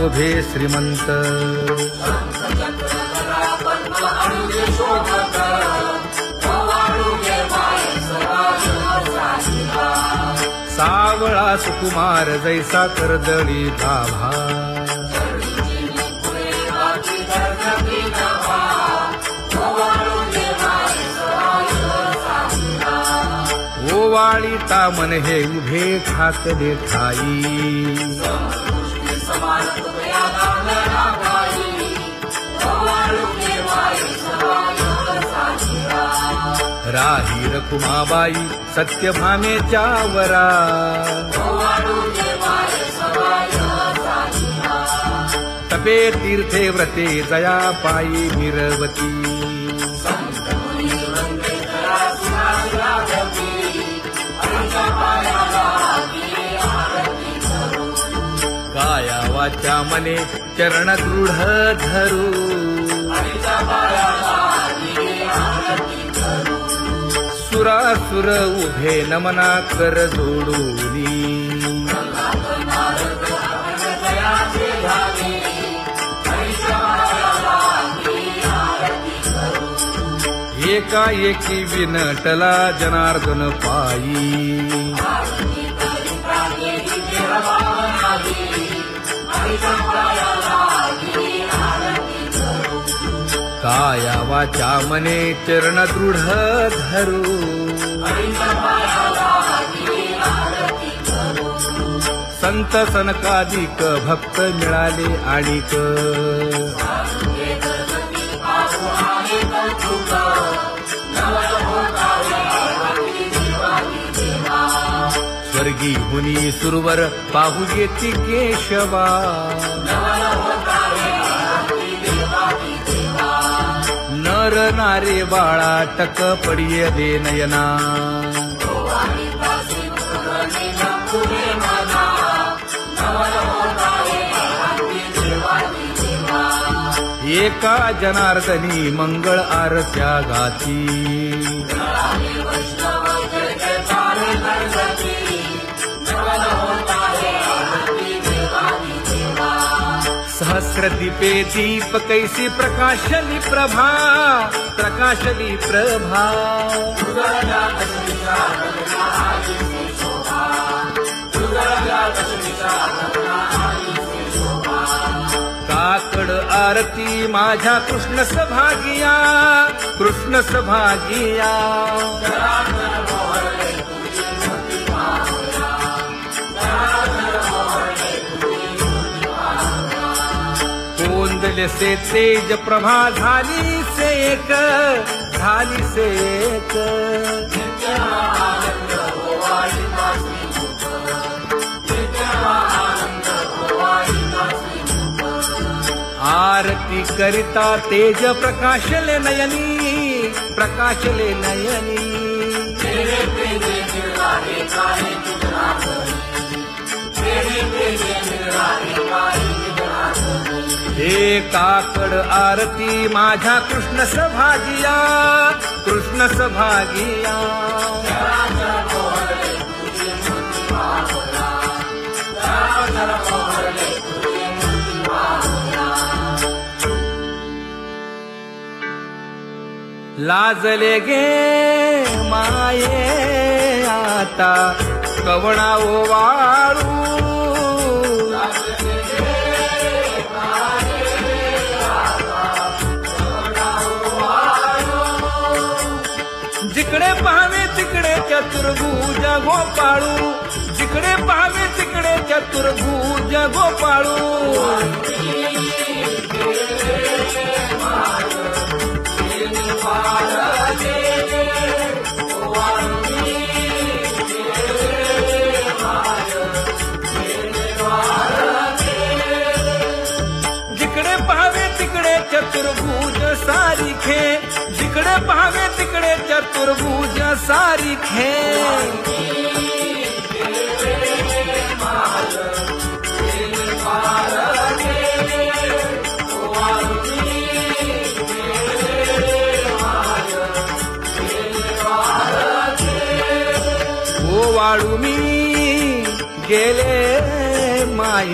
शोभे श्रीमंत सावळा सुकुमार जैसा कर्दळी गाभा ओवाळी तामन हे उभे ठाकले ठाई राही रखुमाबाई सत्यभामेच्या वरा तपे तीर्थे व्रते जया पायी मिरवती काया वाचा मने चरण दृढ धरू सुरासुर उभे नमना कर जोडूनी एकाएकी विनटला जनार्दन पायी काया वाचा मने चरण दृढ धरू संत सनकादिक भक्त मिळाले आणिक स्वर्गी हुनी सुरवर पाहू येती केशवा नर नारे बाळा टक पडिये दे नयना एका जनार्दनी मंगळ आरत्या गाती सहस्र दीपे दीप कैसी प्रकाशली प्रभा प्रकाशली प्रभा काकड आरती माझ्या कृष्ण सभागिया कृष्ण सभागिया कोंदले से तेज प्रभा झाली से एक आरती करिता तेज प्रकाशले नयनी हे काकड आरती माझ्या कृष्ण सभागिया लाजले गे माये आता कवणा ओवाळू जिकडे पाहावे तिकडे चतुर्भुज गोपाळू जिकडे पाहावे तिकडे चतुर्भुज गोपाळू जिकडे पाहावे तिकडे चतुर्भुज सारिखे जिकडे पाहावे तिकडे चतुर्भुज सारिखे ओवाळू मी गेले माय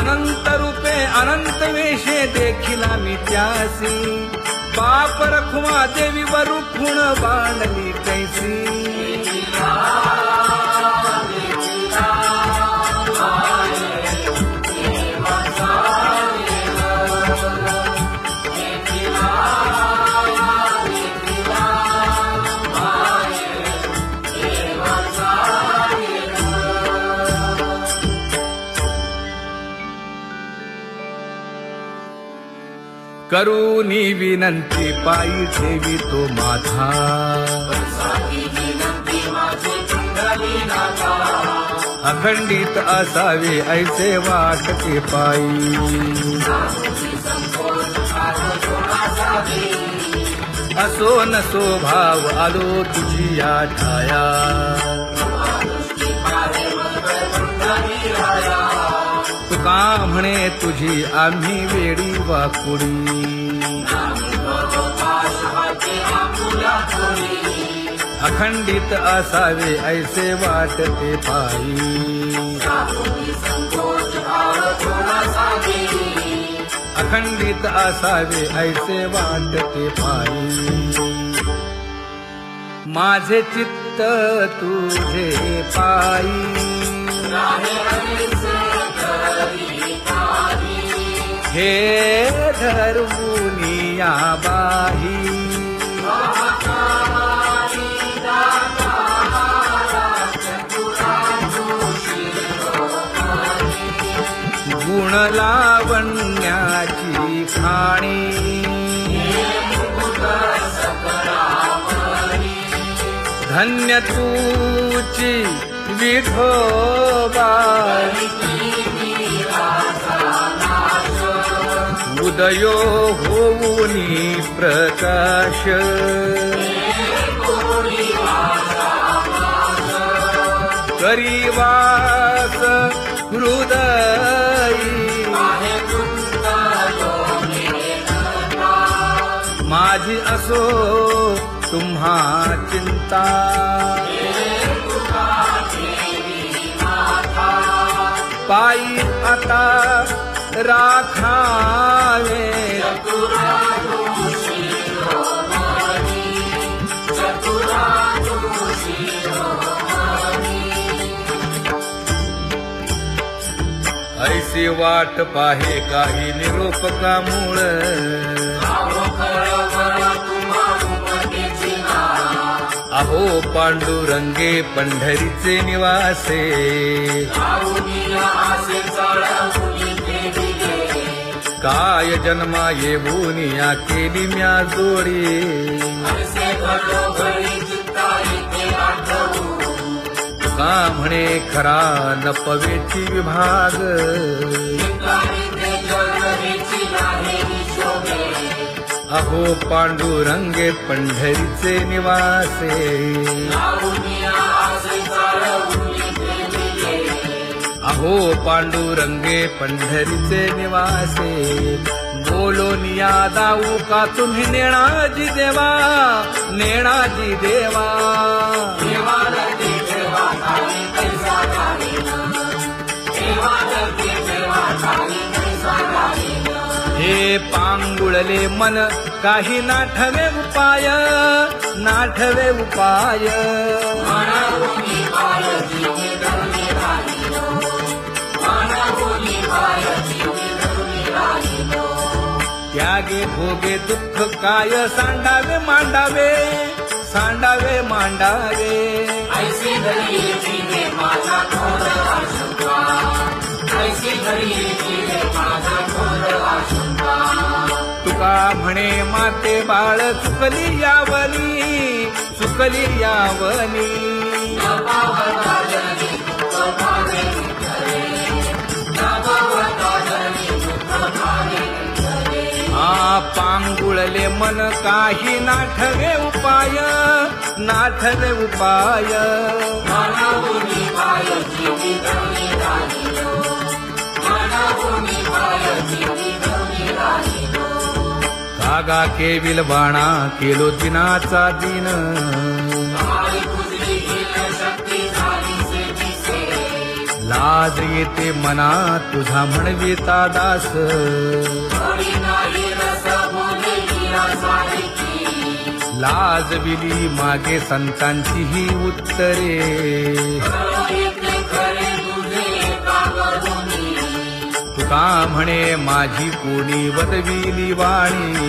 अनंत रूपे अनंत वेशे देखिला मी त्यासी बाप रखुमा देवी वरु खुण बांधली कैसी करूनी विनंती पायी ठेवी तो माझा अखंडित असावे ऐसे वाटते पायी असो नसो भाव आलो तुझी या ठाया तुका म्हणे तुझी आम्ही वेडी वाकुडी अखंडित असावे ऐसे वाटते पायी अखंडित असावे ऐसे वाटते पायी माझे चित्त तुझे पायी हे धर्मुनिया बाही गुण लावण्याची खाणी धन्य तूची विठोबा उदयो होऊनी प्रकाश करीवास हृदयी माझी असो तुम्हा चिंता पायी आता राखावे ऐसी वाट पाहे काही निरोप का मूळ अहो पांडुरंगे पंढरीचे निवासे काय जन्मा येऊनिया केली म्या जोडी का म्हणे खरा नपवेची विभाग अहो पांडुरंगे पंढरीचे निवासे अहो पांडुरंगे पंढरीचे निवासे बोलोनिया दाऊ का तुम्ही नेणाजी देवा नेणाजी देवा हे पांगुळले मन काही नाठवे उपाय नाठवे उपाय त्यागे भोगे दुःख काय सांडावे मांडावे सांडावे मांडावे ऐसी घरी जीवे माझा घोर आशंका ऐसी घरी जीवे माझा घोर आशंका तुका म्हणे माते बाळ चुकली यावनी पांगुळले मन काही नाठवे उपाय नाठवे उपाय कागा केविल बाणा केलो दिनाचा दिन लाज येते मना तुझा म्हणविता दास थोडी नाही रस बोले मीरा सारखी लाज विली मागे संतांची ही उत्तरे येते खरे तुझे कागदोनी तुका म्हणे माझी कोणी वदविली वाणी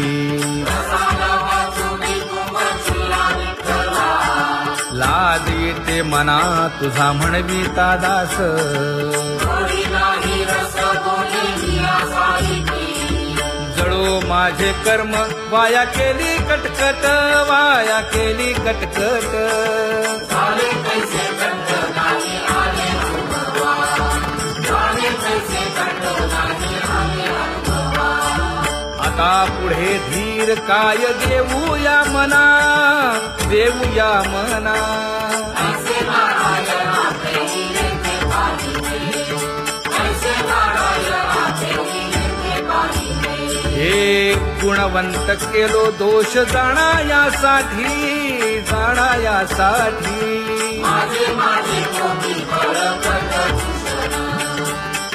रसाला वाचुनी तुमचिया विठ्ठला लाज येते मना तुझा म्हणविता दास थोडी नाही रस बोले मीरा सारखी जळो माझे कर्म वाया केली कटकट वाया केली कटकट झाले कैसे कंठ नाही आले अनुभवा झाले कैसे कंठ नाही आले अनुभवा आता पुढे धीर काय देऊया मना देऊया मना ऐसे नारायणा प्रेमीने ते पाहिजे ऐसे नारायणा प्रेमीने ते पाहिजे हे गुणवंत केलो दोष जाणायासाठी जाणायासाठी माझे माझे कोटी बळकट दूषण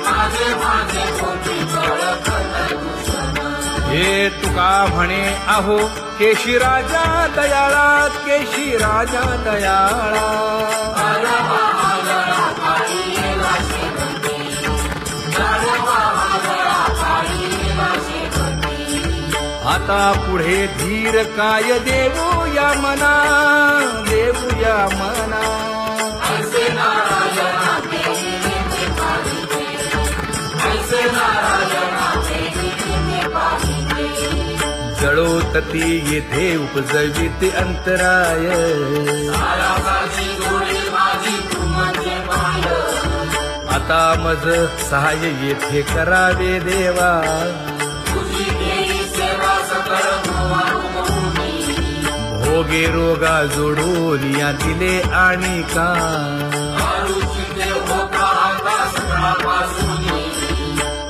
माझे माझे कोटी बळकट दूषण हे तुका म्हणे आहो केशी राजा दयाळा केशी राजा दयाळा गाढवा आगळा पाळीला शेवटी गाढवा आगळा पाळीला शेवटी आता पुढे धीर काय देऊया मना देऊया मना ऐसे नारायणा प्रेमीने ते पाहिजे ऐसे नारायणा प्रेमीने ते पाहिजे जळोतती येथे उपजविते अंतराय सारासाची जोडी माझी तू म्हणजे माय आता मज सहाय्य येथे करावे देवा तुझी देई सेवा सकळ भोवानुमोनी भोगे रोगा जोडून या दिले आणि का आरुची देव होता आता सकाळपासूनी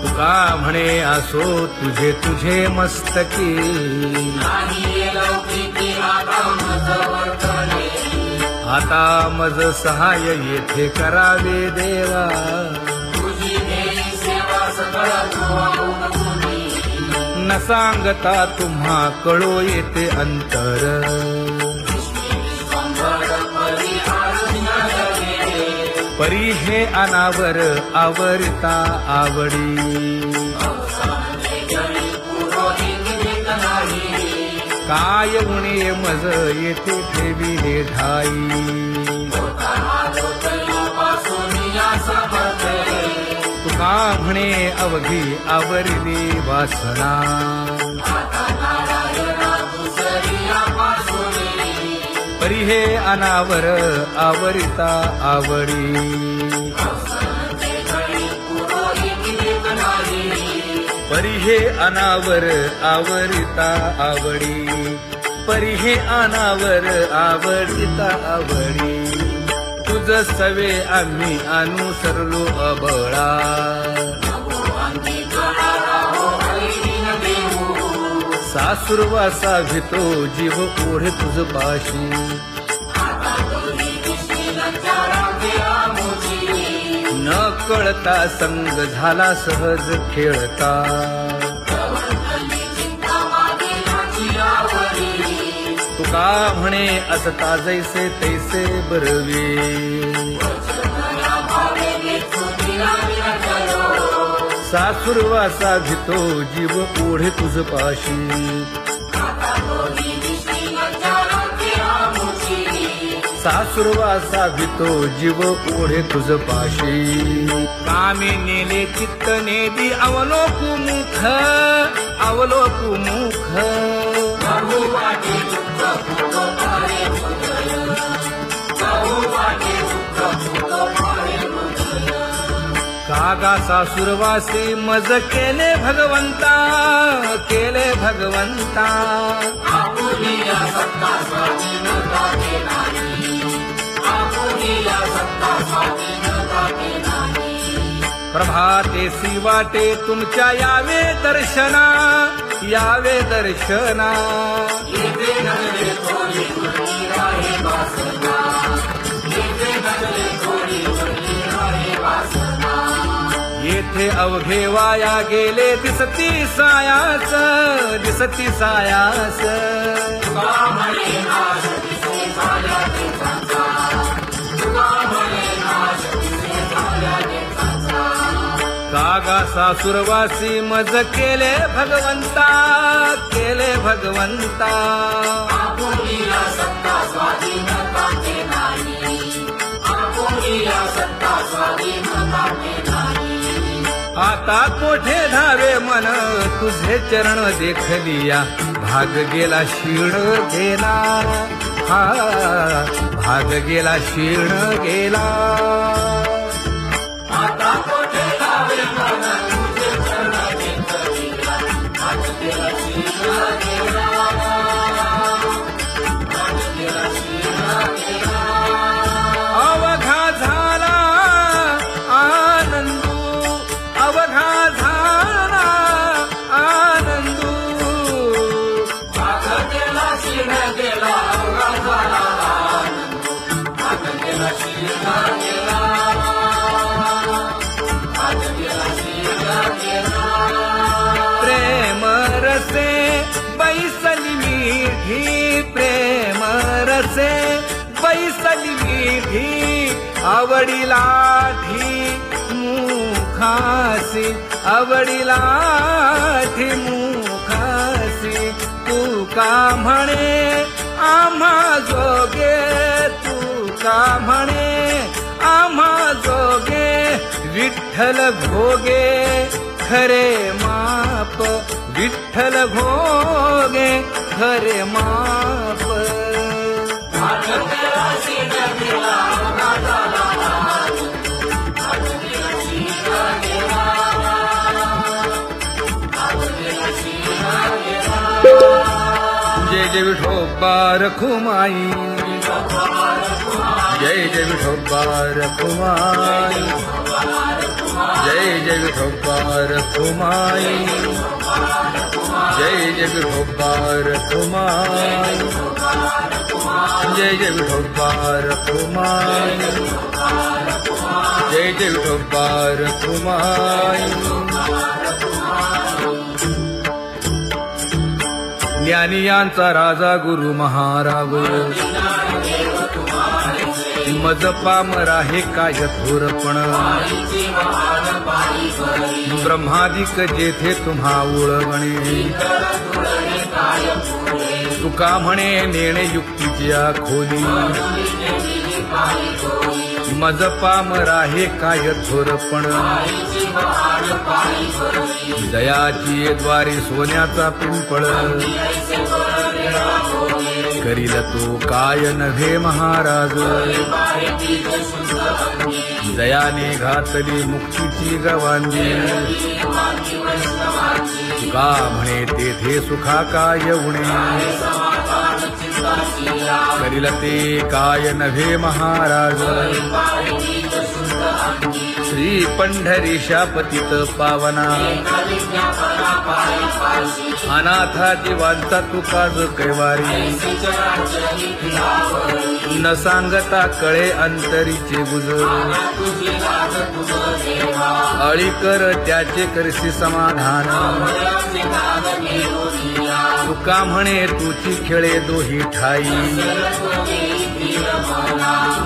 तुका म्हणे असो तुझे तुझे मस्तकी नाही ये लौकिकी आता मज वर्तने आता मज सहाय्य येथे करावे देवा तुझी देई सेवा सकळ भोवानुमोनी न सांगता तुम्हा कळो येते अंतर विश्वंभर परिहार जगे परी हे अनावर आवरता आवडी अवसाने जळी पुरोहित देत नाही काय उणे मज येथे ठेविले ठाई तुका म्हणे अवघी आवरली वासना परी हे अनावर आवरिता आवडी परी हे अनावर आवरिता आवडी परी हे अनावर आवडिता आवडी तुझ सवे आम्ही अनुसरलो अबळा सासुरवासा भितो जीव ओढे तुझ पाशी न कळता संग झाला सहज खेळता तुका म्हणे असता जैसे तैसे बरवे सासुरवासा भितो जीव ओढे तुझ पाशी सासुरवासा भितो जीव ओढे तुझ पाशी कामी नेले चित्त नेदी अवलोकु मुख अवलोकु मुख कागा सासुरवासे मज केले भगवंता केले भगवंता प्रभातेसी वाटे तुमच्या यावे दर्शना यावे दर्शना थोडी मोठे अवघे वाया गेले दिसती सायास दिसती सायास तुका म्हणे नाश दिसे झाल्या देशाचा तुका म्हणे नाश दिसे झाल्या देशाचा कागा सासुरवासी मज केले भगवंता आपुलीला सत्ता स्वाधीनता ते नाही आपुलीला सत्ता स्वाधीनता ते नाही आता कोठे धावे मन तुझे चरण देखलिया भाग गेला क्षीण गेला हा भाग गेला क्षीण गेला आता कोठे धावे मन तुझे चरण देखलिया भाग गेला क्षीण गेला भाग गेला क्षीण गेला अवघा झाला आनंदू अवघा झाला आनंदू भाग गेला क्षीण गेला अवघा झाला आनंद भाग गेला क्षीण गेला भाग गेला क्षीण गेला प्रेम रसे बैसली मीठी प्रेम रसे बैसली मीठी आवडीला ठी मुखासी आवडीला ठी मुखासी तू का म्हणे आम्हा जोगे तू का म्हणे आम्हा जोगे विठ्ठल भोगे खरे माप विठ्ठल भोगे खरे माप भाग गेला क्षीण गेला अवघा झाला भाग गेला क्षीण गेला भाग गेला क्षीण गेला जय जय विठोबा रखुमाई जय जय विठोबा रखुमाई जय जय विठोबा रखुमाई जय जय विठोबा रखुमाई जय जय विठोबा रखुमाई जय जय विठोबा रखुमाई ज्ञानियांचा राजा गुरु महाराव मज पामरा हे काय थोरपण ब्रह्मादिक जेथे तुम्हा उळवणे तुका म्हणे नेणे युक्तीची खोली मज पामरा हे काय थोरपण दयाची द्वारी सोन्याचा पिंपळ करील तो काय नव्हे महाराज दयाने घातली मुक्तीची गवांदी तुका म्हणे तेथे सुखा काय उणे करील ते काय नव्हे महाराज श्री पंढरीशा पतित पावना अनाथा जीवांचा तुकाज कैवारी न सांगता कळे अंतरीचे गुज अळी कर त्याचे करशी समाधान तुका म्हणे तुची खेळे दोही ठाई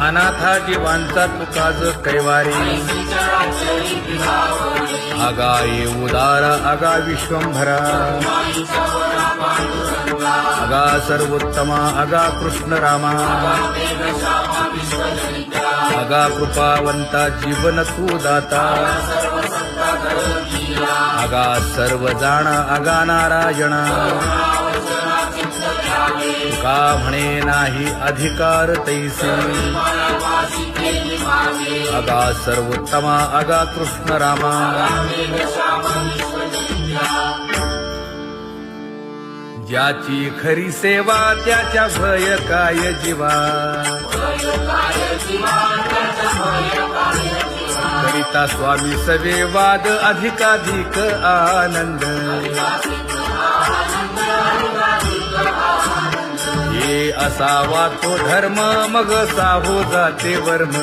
अनाथा जीवांचा तुकाज कैवारी आगा ये उदारा आगा विश्वंभरा आगा सर्वोत्तमा आगा कृष्ण रामा आगा कृपावंता जीवन तू दाता आगा सर्व जाणा आगा नारायणा तुका म्हणे नाही अधिकार तैसे आगा सर्वोत्तमा आगा कृष्ण रामा ज्याची खरी सेवा त्याच्या भय काय जीवा करिता स्वामी सवे वाद अधिकाधिक आनंद ये असावा तो धर्म मग साहो जाते वर्म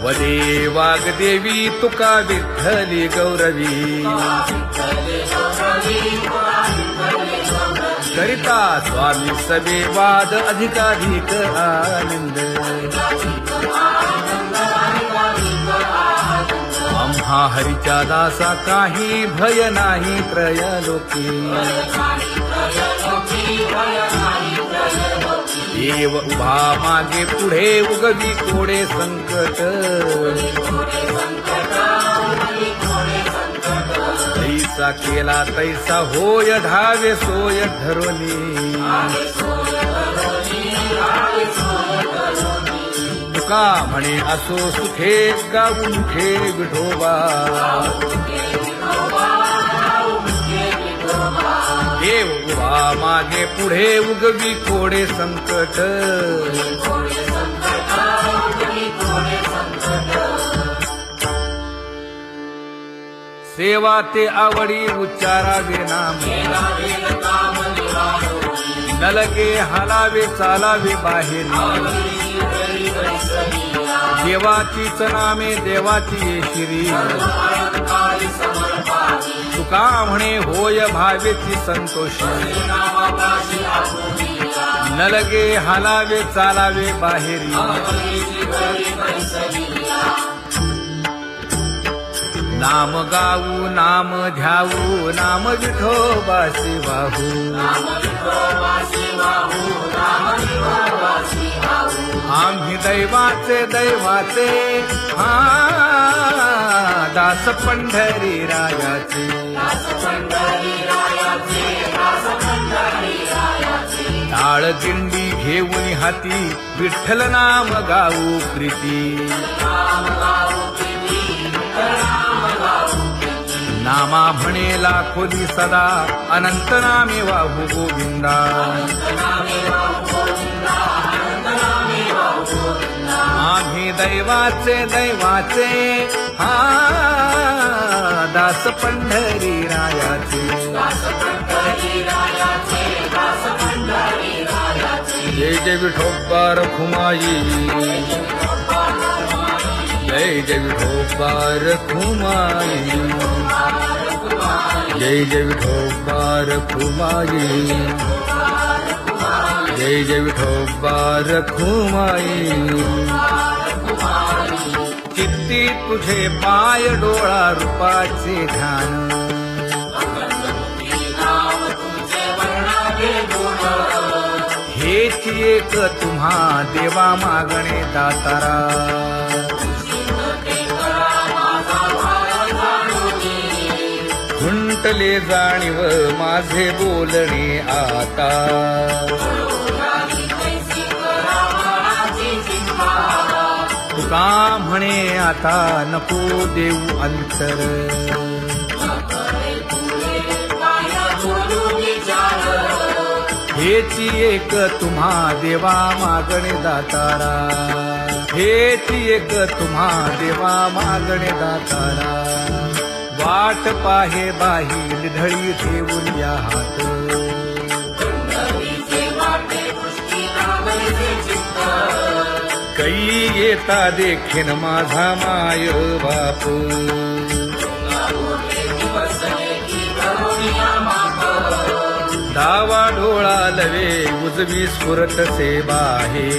पदे वाग्देवी तुका विठ्ठली गौरवी करिता स्वामी सबे वाद अधिकाधिक आनंद आम्हा हरीच्या दासा काही भय नाही त्रयलोकी देव उभा मागे पुढे उगवी कोडे संकट तैसा केला तैसा होय धावे सोय ठरवली तुका म्हणे असो सुखे गाऊ मुखे विठोबा देव उभा मागे पुढे उगवी कोडे संकट सेवा ते आवडी उच्चारावे नाम न लगे हालावे चालावे बाहेर देवाचीच नामे देवाची येशिरी तुका म्हणे होय भावेची संतोषी न लगे हालावे चालावे बाहेरी नाम गाऊ नाम ध्याऊ नाम विठोबासी वाहू आम्ही दैवाचे हा दास पंढरी रायाचे टाळ दिंडी घेऊन हाती विठ्ठल नाम गाऊ प्रीती नामा म्हणे लाखोदी सदा अनंत नामे वाहू गोविंदा आम्ही दैवाचे हा दास पंढरी रायाचे जय जय विठोबा रखुमाई जय जय विठोबा रखुमाई जय जय विठोबा रखुमाई जय जय विठोबा रखुमाई चित्ती तुझे पाय डोळा रूपाचे ध्यान हेच एक तुम्हा देवा मागणे दातारा खुंटले जाणीव माझे बोलणे आता तुका म्हणे आता नको देऊ अंतर हेची एक तुम्हा देवा मागणे दातारा हेची एक तुम्हा देवा मागणे दातारा वाट पाहे बाही ढळी ठेवून या हात कै येता देखीन माझा माय बाप डावा डोळा लवे उजवी स्फुरत से बाहे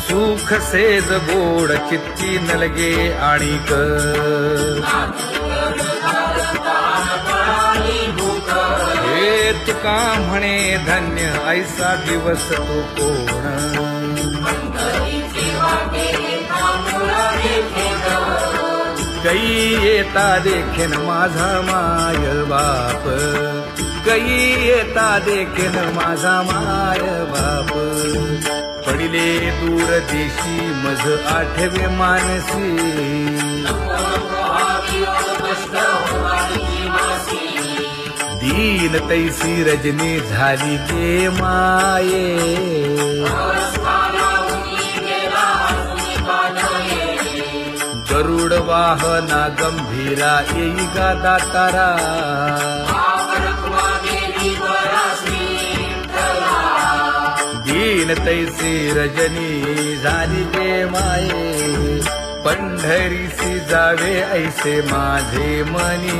सुख सेज गोड चित्ती न लगे आणिक हे तुका म्हणे धन्य ऐसा दिवस तो कोण कै येता देखीन माझा माय बाप कै येता देखीन माझा माय बाप पडिले दूर देशी मज आठवे मानसी दीन तैसी रजनी झाली गे माये गरुड वाहना गंभीरा येई गा दातारा दीन तैसी रजनी झाली गे माये, पंढरीसी जावे ऐसे माझे मनी.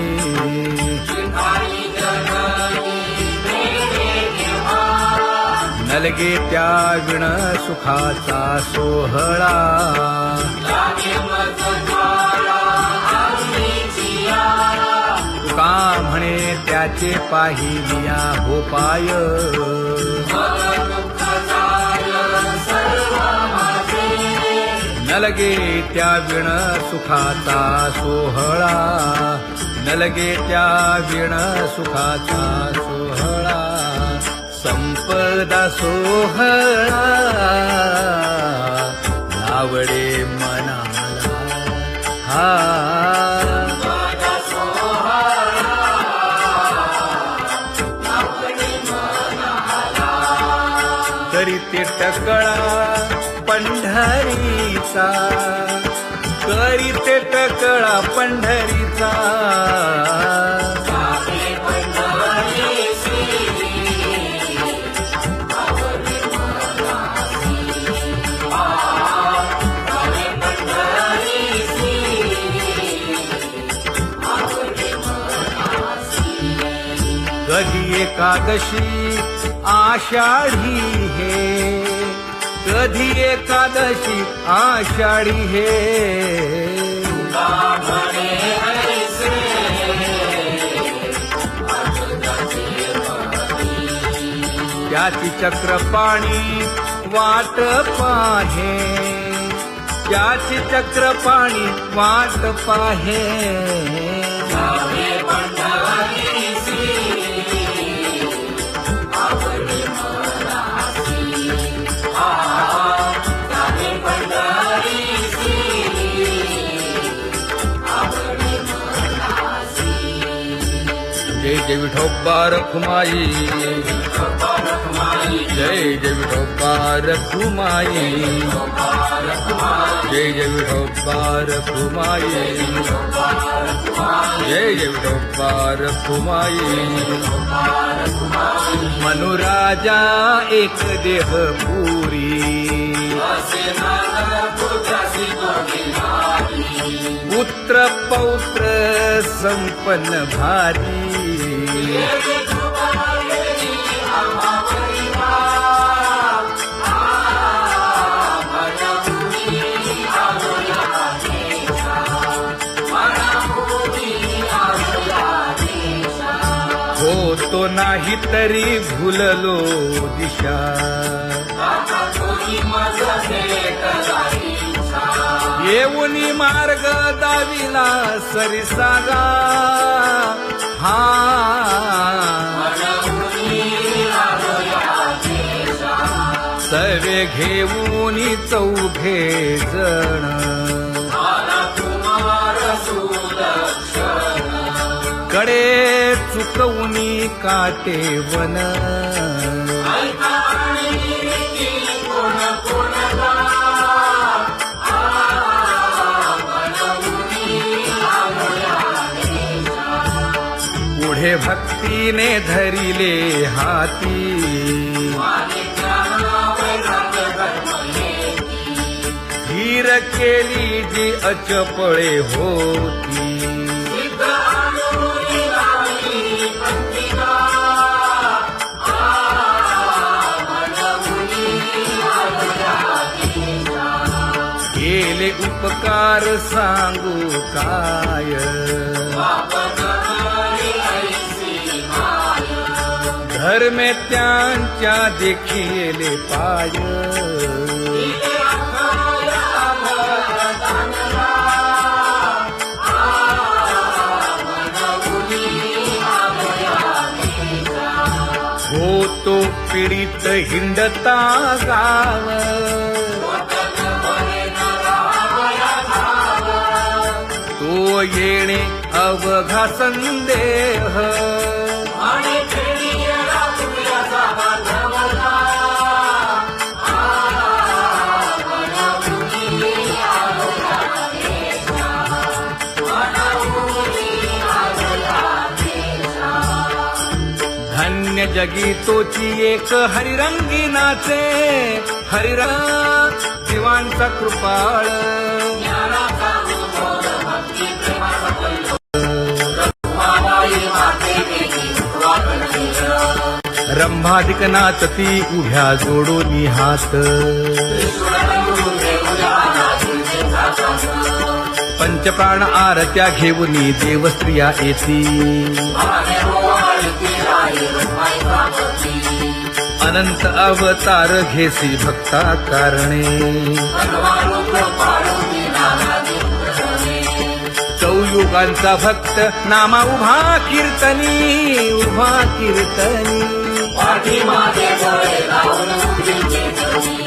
नलगे त्या विण सुखाचा सोहळा, तुका म्हणे त्याचे पाहिलिया हो पाय. नलगे त्या विण सुखाचा सोहळा, नलगे त्या विण सुखाचा सोहळा. संपदा सोहळा आवडे मनाला हा. करीते टकळा पंढरीचा, करीते टकळा पंढरीचा. कधी एकादशी आषाढी हे, कधी एकादशी आषाढी हे. त्याची चक्रपाणी वाट पाहे, त्याची चक्रपाणी वाट पाहे. जय जय विठोबा रखुमाई, जय जय विठोबा रखुमाई, जय जय विठोबा रखुमाई, जय जय विठोबा रखुमाई. मनुराजा एक देह पुरी, पुत्र पौत्र संपन्न भारी. होतो नाही तरी भुललो दिशा, येऊनी मार्ग दाविला सरिसागा हा. सर्वे घेऊनी चौघे जण, कडे चुकवूनी काटे वन. पुढे भक्तीने धरिले हाती, धीर केली जी अचपळे होती. केले उपकार सांगू काय, धर्मे त्यांच्या देखिले पाय. होतो पीडित हिंडता गाव, तो येणे अवघा संदेह. धन्य जगी तोची एक हरिरंगी नाचे, हरिरंग जीवांचा कृपाळ. ज्ञानाचा उद्बोध भक्ती प्रेमाचा कल्लोळ. रखुमाबाई माते वेगी वाकण केलं. रंभाधिक नाचती उभ्या जोडोनी हात, ईश्वरबंधू देऊया नाचुंजेचा साथ. पंचप्राण आरत्या घेऊनी देवस्त्रिया येती. भावे ओवाळती राही रखुमाईचा पती. अनंत अवतार घेसी भक्ता कारणे, सर्वारूप पाडूनी नानादी प्रसने. चौयुगांचा भक्त नामा उभा कीर्तनी, उभा कीर्तनी. पाठीमागे डोळे लावून उभी ते धनी.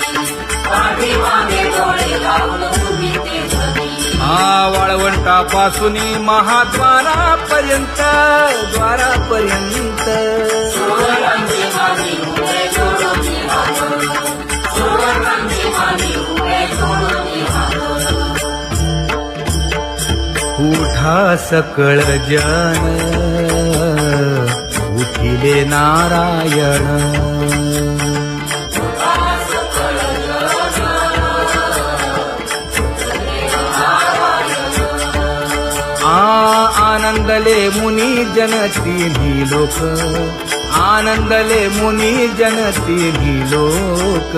पाठीमागे डोळे लावून उभी ते धनी. हा वाळवंटापासूनी महाद्वारापर्यंत, द्वारापर्यंत. सुवर्णांची मानी उभे जोडून हात. सुवर्णांची मानी उभे जोडून हात. उठा सकळ जन, उठिले नारायण. आनंदले मुनी जन तिन्ही लोक, आनंदले मुनी जन तिन्ही लोक.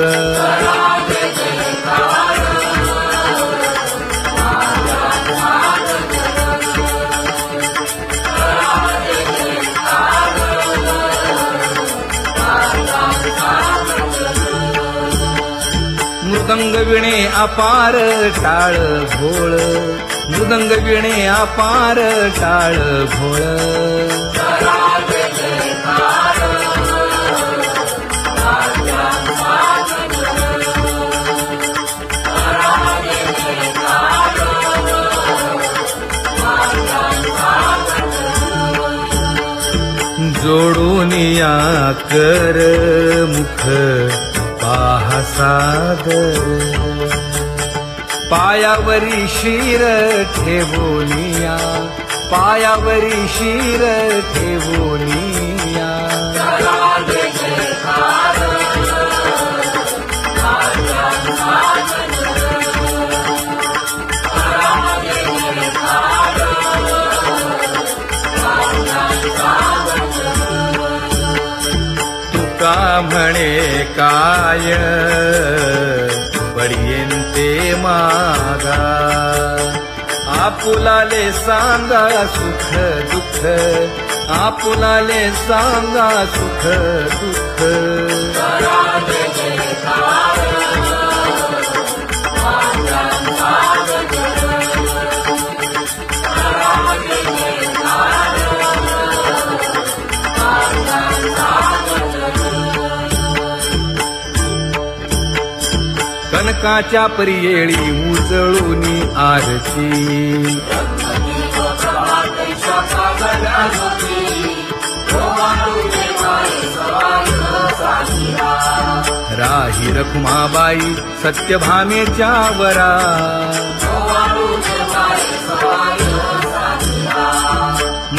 मृदंग विणे अपार टाळ भोळ, मृदंग विणे अपार टाळ भोळ. जोडूनिया कर मुख पाहा सादर, पायावरी शिर ठेवोनिया, पायावरी शिर ठेवोनिया. तुका म्हणे काय पडियेंते मागा, आपुलाले सांगा सुख दुःख, आपुलाले सांगा सुख दुःख. कनकाच्या परियेळी उजळूनी आरती, राही रखुमाबाई सत्यभामेच्या वरा.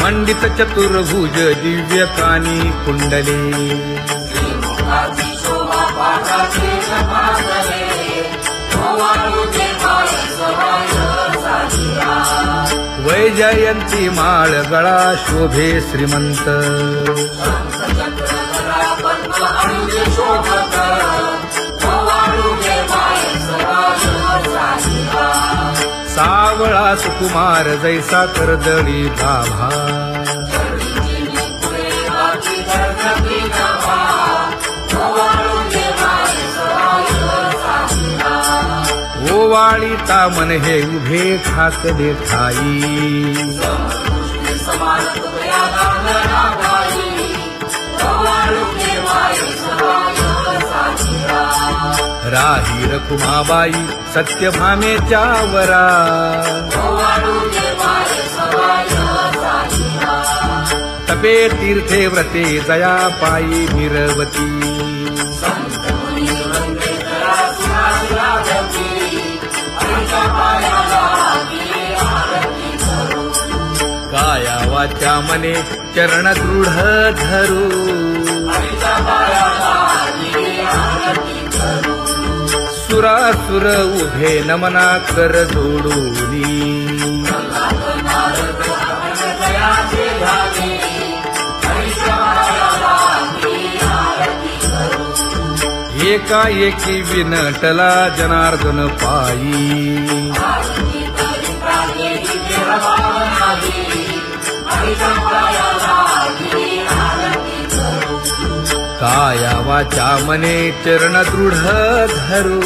मंडित चतुर्भुज दिव्य कानी कुंडले, वैजयंती माळ गळा शोभे श्रीमंत. सावळा सुकुमार जैसा कर्दळी गाभा, ओवाळीता मन हे उभे ठाकले ठाई. राही रखुमाबाई सत्यभामेच्या वरा. तपे तीर्थे व्रते जया पायी मिरवती. काया वाचा मने चरण दृढ धरू, सुरासुर उभे नमना कर जोडूनी एकाएकी विनटला जनार्दन पायी काया वाचा मने चरण दृढ धरू